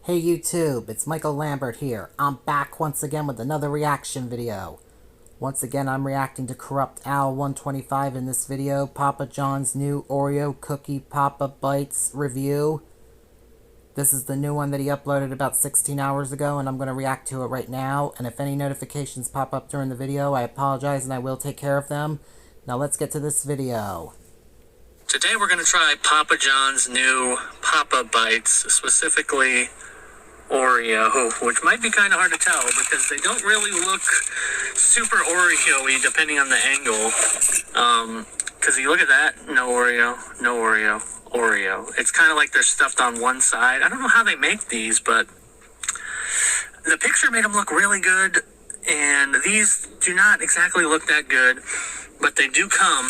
Hey YouTube, it's Michael Lambert here. I'm back once again with another reaction video. Once again, I'm reacting to Corrupt Al 125 in this video, Papa John's new Oreo Cookie Papa Bites review. This is the new one that he uploaded about 16 hours ago, and I'm going to react to it right now. And if any notifications pop up during the video, I apologize and I will take care of them. Now let's get to this video. Today we're going to try Papa John's new Papa Bites, specifically Oreo, which might be kind of hard to tell because they don't really look super Oreo-y depending on the angle. Because you look at that, no Oreo, no Oreo, Oreo. It's kind of like they're stuffed on one side. I don't know how they make these, but the picture made them look really good, and these do not exactly look that good. But they do come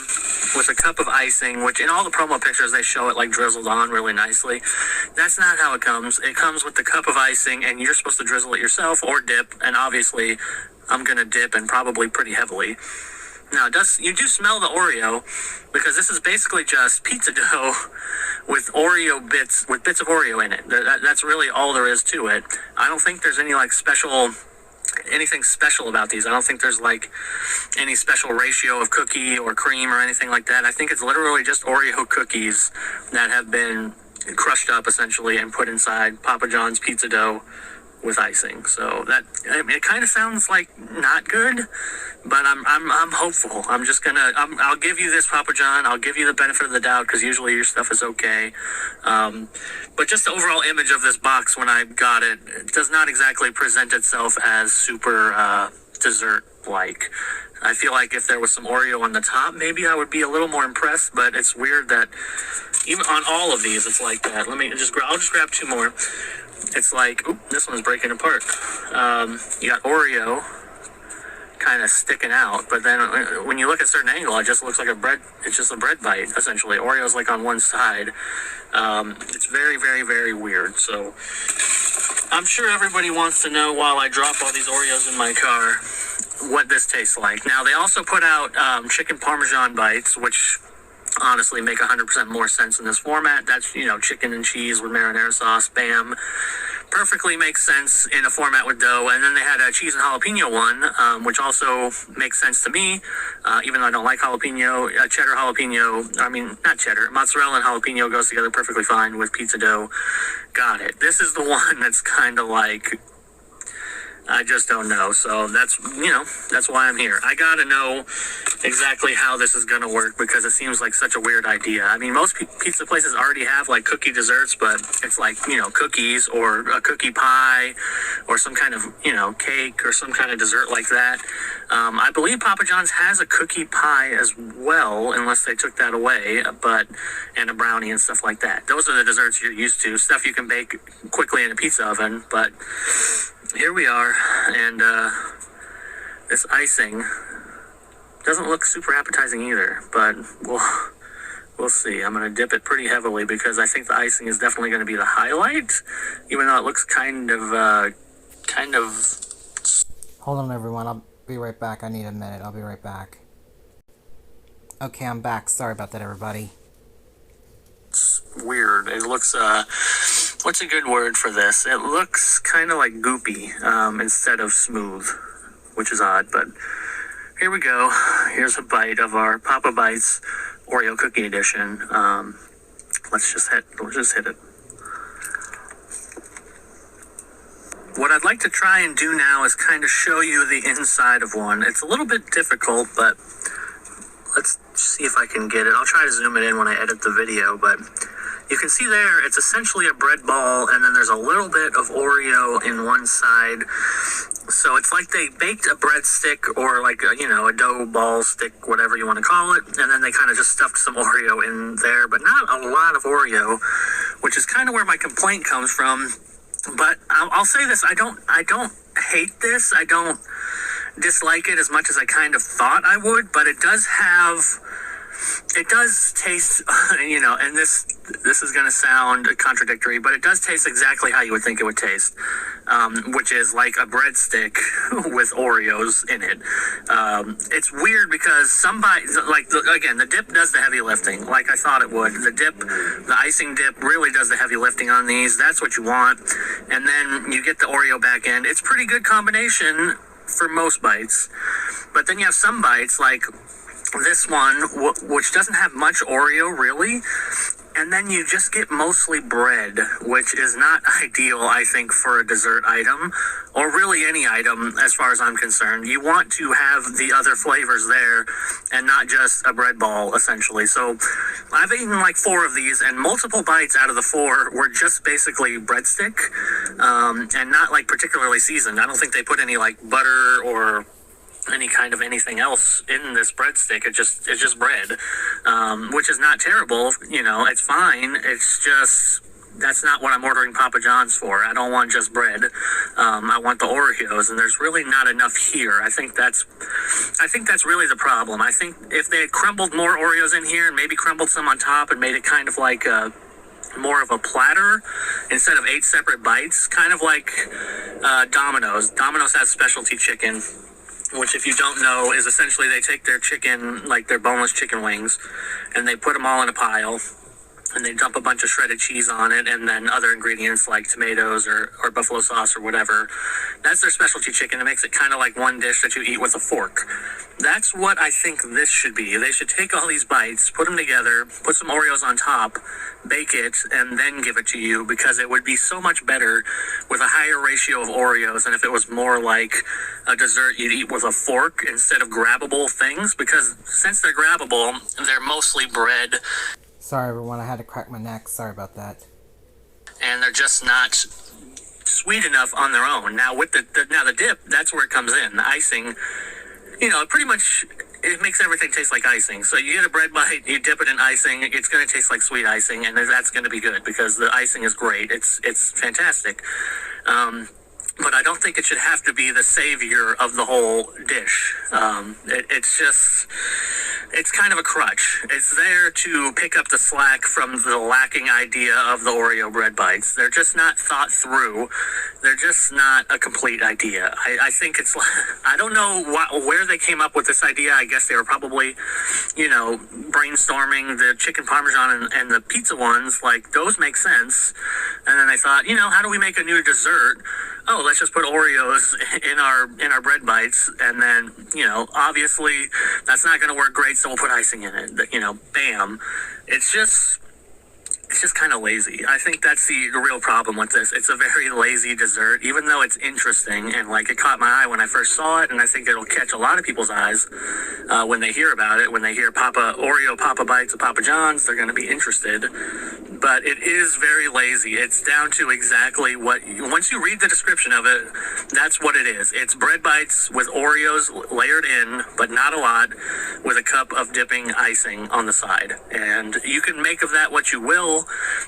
with a cup of icing, which in all the promo pictures they show it like drizzled on really nicely. That's not how it comes. It comes with the cup of icing, and you're supposed to drizzle it yourself or dip. And obviously, I'm gonna dip, and probably pretty heavily. Now, you do smell the Oreo, because this is basically just pizza dough with Oreo bits, with bits of Oreo in it. That's really all there is to it. I don't think there's any like anything special about these. I don't think there's like any special ratio of cookie or cream or anything like that. I think it's literally just Oreo cookies that have been crushed up essentially and put inside Papa John's pizza dough with icing. So that, I mean, it kind of sounds like not good, but I'm hopeful. I'll give you this, Papa John. I'll give you the benefit of the doubt because usually your stuff is okay. But just the overall image of this box when I got it, it does not exactly present itself as super dessert-like. I feel like if there was some Oreo on the top, maybe I would be a little more impressed, but it's weird that even on all of these, it's like that. I'll just grab two more. It's like, oop, this one's breaking apart. You got Oreo kind of sticking out, but then when you look at a certain angle, it just looks like it's just a bread bite, essentially. Oreo's like on one side. It's very, very, very weird. So I'm sure everybody wants to know, while I drop all these Oreos in my car, what this tastes like. Now, they also put out chicken Parmesan bites, which honestly make 100% more sense in this format. That's, chicken and cheese with marinara sauce, bam. Perfectly makes sense in a format with dough. And then they had a cheese and jalapeno one, which also makes sense to me, even though I don't like jalapeno. Cheddar jalapeno, not cheddar, mozzarella and jalapeno goes together perfectly fine with pizza dough. Got it. This is the one that's kind of like, I just don't know. So that's why I'm here. I gotta know exactly how this is gonna work because it seems like such a weird idea. I mean, most pizza places already have like cookie desserts, but it's like, cookies or a cookie pie or some kind of, cake or some kind of dessert like that. I believe Papa John's has a cookie pie as well, unless they took that away, and a brownie and stuff like that. Those are the desserts you're used to, stuff you can bake quickly in a pizza oven, but here we are, and this icing doesn't look super appetizing either, but we'll see. I'm going to dip it pretty heavily because I think the icing is definitely going to be the highlight, even though it looks kind of... Hold on, everyone. I'll be right back. I need a minute. I'll be right back. Okay, I'm back. Sorry about that, everybody. It's weird. It looks, what's a good word for this? It looks kind of like goopy instead of smooth, which is odd, but here we go. Here's a bite of our Papa Bites Oreo Cookie Edition. Let's just hit it. What I'd like to try and do now is kind of show you the inside of one. It's a little bit difficult, but let's see if I can get it. I'll try to zoom it in when I edit the video, but you can see there, it's essentially a bread ball, and then there's a little bit of Oreo in one side. So it's like they baked a breadstick or like a dough ball stick, whatever you want to call it, and then they kind of just stuffed some Oreo in there, but not a lot of Oreo, which is kind of where my complaint comes from. But I'll say this, I don't hate this. I don't dislike it as much as I kind of thought I would, but it does have it does taste, and this is going to sound contradictory, but it does taste exactly how you would think it would taste, which is like a breadstick with Oreos in it. It's weird because again, the dip does the heavy lifting, like I thought it would. The icing dip really does the heavy lifting on these. That's what you want. And then you get the Oreo back end. It's pretty good combination for most bites. But then you have some bites like this one, which doesn't have much Oreo really, and then you just get mostly bread, which is not ideal, I think, for a dessert item, or really any item as far as I'm concerned. You want to have the other flavors there and not just a bread ball, essentially. So I've eaten like 4 of these, and multiple bites out of the 4 were just basically breadstick, and not like particularly seasoned. I don't think they put any like butter or any kind of anything else in this breadstick. It's just bread, which is not terrible. It's fine. It's just, that's not what I'm ordering Papa John's for. I don't want just bread. I want the Oreos, and there's really not enough here. I think that's really the problem. I think if they had crumbled more Oreos in here and maybe crumbled some on top and made it kind of like more of a platter instead of 8 separate bites, kind of like Domino's. Domino's has specialty chicken, which, if you don't know, is essentially they take their chicken, like their boneless chicken wings, and they put them all in a pile, and they dump a bunch of shredded cheese on it, and then other ingredients like tomatoes or buffalo sauce or whatever. That's their specialty chicken. It makes it kind of like one dish that you eat with a fork. That's what I think this should be. They should take all these bites, put them together, put some Oreos on top, bake it, and then give it to you, because it would be so much better with a higher ratio of Oreos than if it was more like a dessert you'd eat with a fork instead of grabbable things, because since they're grabbable, they're mostly bread. Sorry, everyone. I had to crack my neck. Sorry about that. And they're just not sweet enough on their own. Now, with the dip, that's where it comes in. The icing, pretty much, it makes everything taste like icing. So you get a bread bite, you dip it in icing, it's going to taste like sweet icing, and that's going to be good because the icing is great. It's fantastic. But I don't think it should have to be the savior of the whole dish. It's kind of a crutch. It's there to pick up the slack from the lacking idea of the Oreo bread bites. They're just not thought through. They're just not a complete idea. I think I don't know where they came up with this idea. I guess they were probably, brainstorming the chicken parmesan and the pizza ones. Like, those make sense. And then they thought, how do we make a new dessert? Oh, let's just put Oreos in our bread bites, and then, obviously that's not going to work great, so we'll put icing in it. Bam. It's just kind of lazy. I think that's the real problem with this. It's a very lazy dessert, even though it's interesting, and like, it caught my eye when I first saw it, and I think it'll catch a lot of people's eyes when they hear about it. When they hear Oreo Papa Bites at Papa John's, they're going to be interested. But it is very lazy. It's down to exactly once you read the description of it, that's what it is. It's bread bites with Oreos layered in, but not a lot, with a cup of dipping icing on the side. And you can make of that what you will.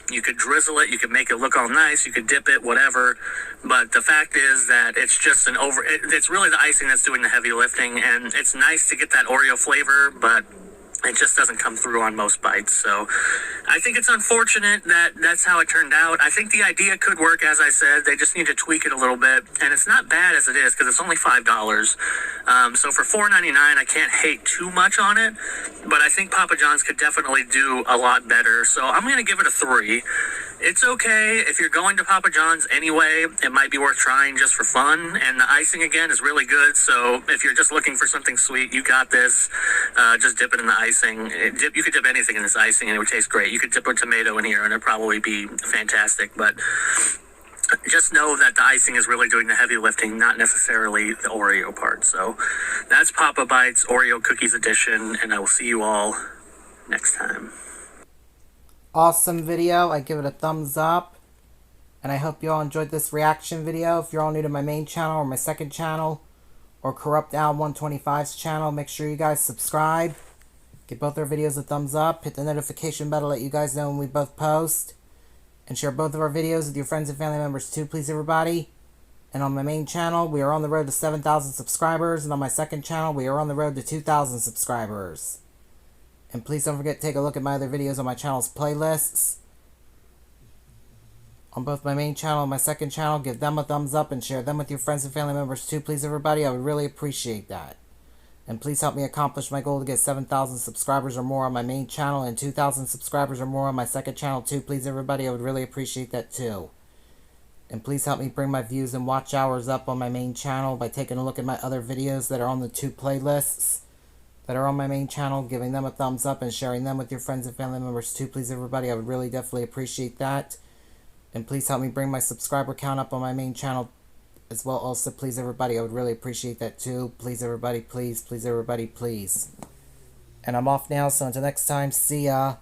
You could drizzle it, you could make it look all nice, you could dip it, whatever. But the fact is that it's just it's really the icing that's doing the heavy lifting, and it's nice to get that Oreo flavor, but it just doesn't come through on most bites. So I think it's unfortunate that that's how it turned out. I think the idea could work, as I said. They just need to tweak it a little bit. And it's not bad as it is, because it's only $5. So for $4.99, I can't hate too much on it. But I think Papa John's could definitely do a lot better. So I'm going to give it a 3. It's okay. If you're going to Papa John's anyway, it might be worth trying just for fun. And the icing, again, is really good. So if you're just looking for something sweet, you got this. Just dip it in the icing. You could dip anything in this icing and it would taste great. You could dip a tomato in here and it'd probably be fantastic. But just know that the icing is really doing the heavy lifting, not necessarily the Oreo part. So that's Papa Bites Oreo Cookies Edition, and I will see you all next time. Awesome video. I give it a thumbs up. And I hope you all enjoyed this reaction video. If you're all new to my main channel or my second channel, or Corrupt Al 125's channel, make sure you guys subscribe. Give both our videos a thumbs up. Hit the notification bell to let you guys know when we both post. And share both of our videos with your friends and family members too, please, everybody. And on my main channel, we are on the road to 7,000 subscribers. And on my second channel, we are on the road to 2,000 subscribers. And please don't forget to take a look at my other videos on my channel's playlists. On both my main channel and my second channel, give them a thumbs up and share them with your friends and family members too, please everybody. I would really appreciate that. And please help me accomplish my goal to get 7,000 subscribers or more on my main channel and 2,000 subscribers or more on my second channel too, please everybody. I would really appreciate that too. And please help me bring my views and watch hours up on my main channel by taking a look at my other videos that are on the 2 playlists that are on my main channel, giving them a thumbs up and sharing them with your friends and family members too, please everybody. I would really definitely appreciate that. And please help me bring my subscriber count up on my main channel as well also, please everybody. I would really appreciate that too. Please everybody, please. Please everybody, please. And I'm off now, so until next time, see ya.